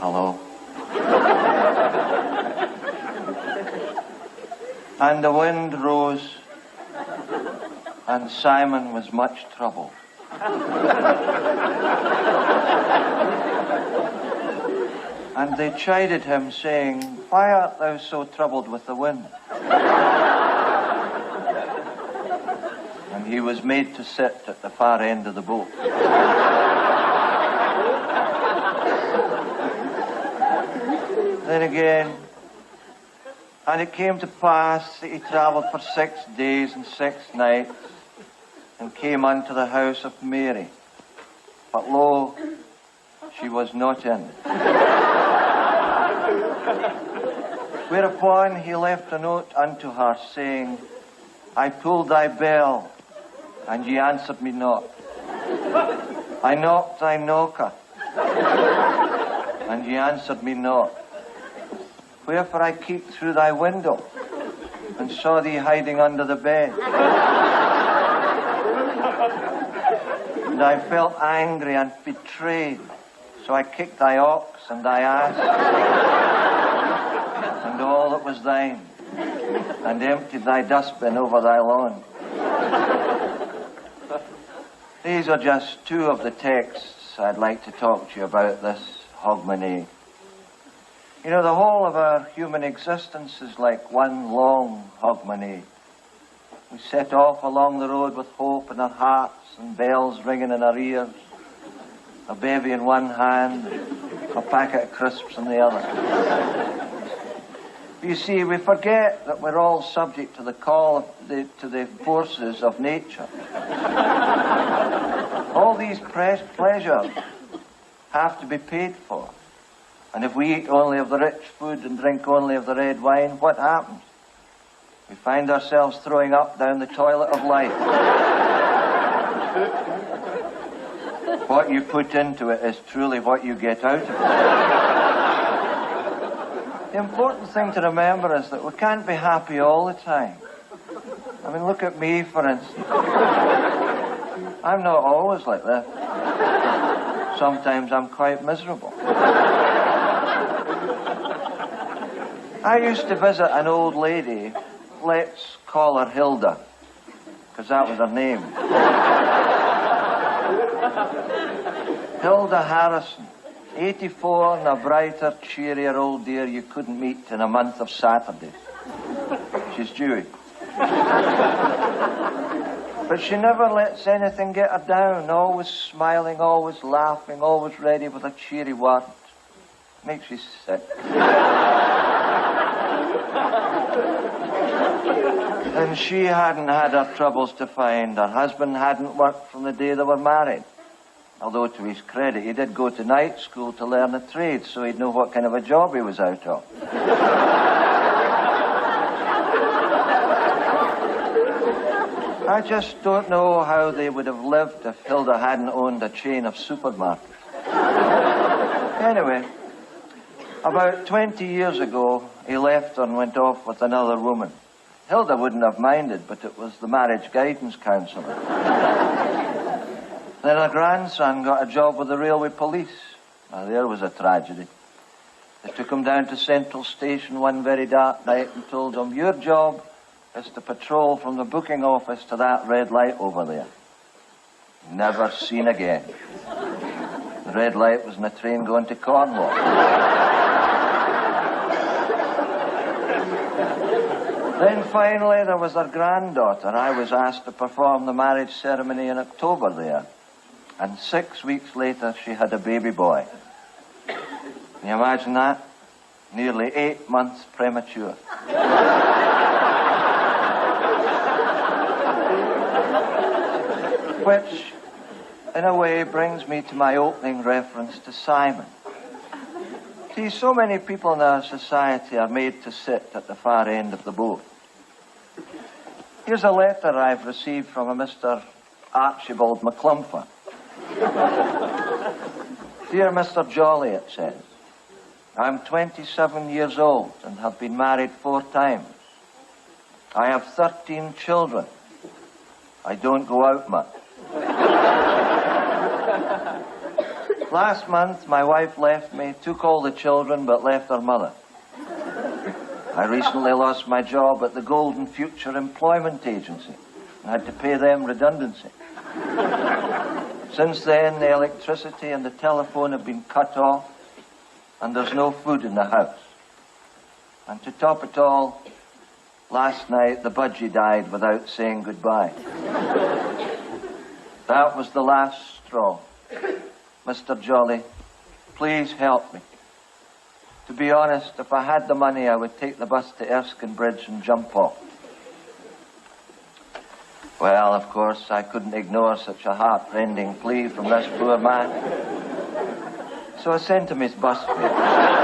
Hello. And the wind rose, and Simon was much troubled. And they chided him, saying, "Why art thou so troubled with the wind?" And he was made to sit at the far end of the boat. Then again, and it came to pass that he travelled for 6 days and 6 nights, and came unto the house of Mary. But lo, she was not in. Whereupon he left a note unto her, saying, "I pulled thy bell, and ye answered me not. I knocked thy knocker, and ye answered me not. Wherefore I peeped through thy window, and saw thee hiding under the bed. And I felt angry and betrayed, so I kicked thy ox and thy ass, and all that was thine, and emptied thy dustbin over thy lawn." These are just two of the texts I'd like to talk to you about this hogmanay. You know, the whole of our human existence is like one long hogmanay. We set off along the road with hope in our hearts and bells ringing in our ears, a bevy in one hand, a packet of crisps in the other. You see, we forget that we're all subject to the call to the forces of nature. All these pleasures have to be paid for. And if we eat only of the rich food and drink only of the red wine, what happens? We find ourselves throwing up down the toilet of life. What you put into it is truly what you get out of it. The important thing to remember is that we can't be happy all the time. I mean, look at me, for instance. I'm not always like this. Sometimes I'm quite miserable. I used to visit an old lady, let's call her Hilda, because that was her name. Hilda Harrison, 84 and a brighter, cheerier old dear you couldn't meet in a month of Saturdays. She's Jewish. But she never lets anything get her down, always smiling, always laughing, always ready with a cheery word. Makes you sick. And she hadn't had her troubles to find. Her husband hadn't worked from the day they were married. Although, to his credit, he did go to night school to learn a trade, so he'd know what kind of a job he was out of. I just don't know how they would have lived if Hilda hadn't owned a chain of supermarkets. Anyway, about 20 years ago, he left her and went off with another woman. Hilda wouldn't have minded, but it was the marriage guidance counsellor. Then her grandson got a job with the railway police. Now, there was a tragedy. They took him down to Central Station one very dark night and told him, "Your job is to patrol from the booking office to that red light over there." Never seen again. The red light was in a train going to Cornwall. Then finally there was their granddaughter. I was asked to perform the marriage ceremony in October there. And 6 weeks later she had a baby boy. Can you imagine that? Nearly 8 months premature. Which, in a way, brings me to my opening reference to Simon. See, so many people in our society are made to sit at the far end of the boat. Here's a letter I've received from a Mr. Archibald McClumpher. "Dear Mr. Jolly," it says, "I'm 27 years old and have been married 4 times. I have 13 children. I don't go out much. Last month, my wife left me, took all the children, but left her mother. I recently lost my job at the Golden Future Employment Agency. I had to pay them redundancy. Since then, the electricity and the telephone have been cut off, and there's no food in the house. And to top it all, last night the budgie died without saying goodbye. That was the last straw. Mr. Jolly, please help me. To be honest, if I had the money, I would take the bus to Erskine Bridge and jump off. Well, of course, I couldn't ignore such a heart-rending plea from this poor man. So I sent him his bus fare.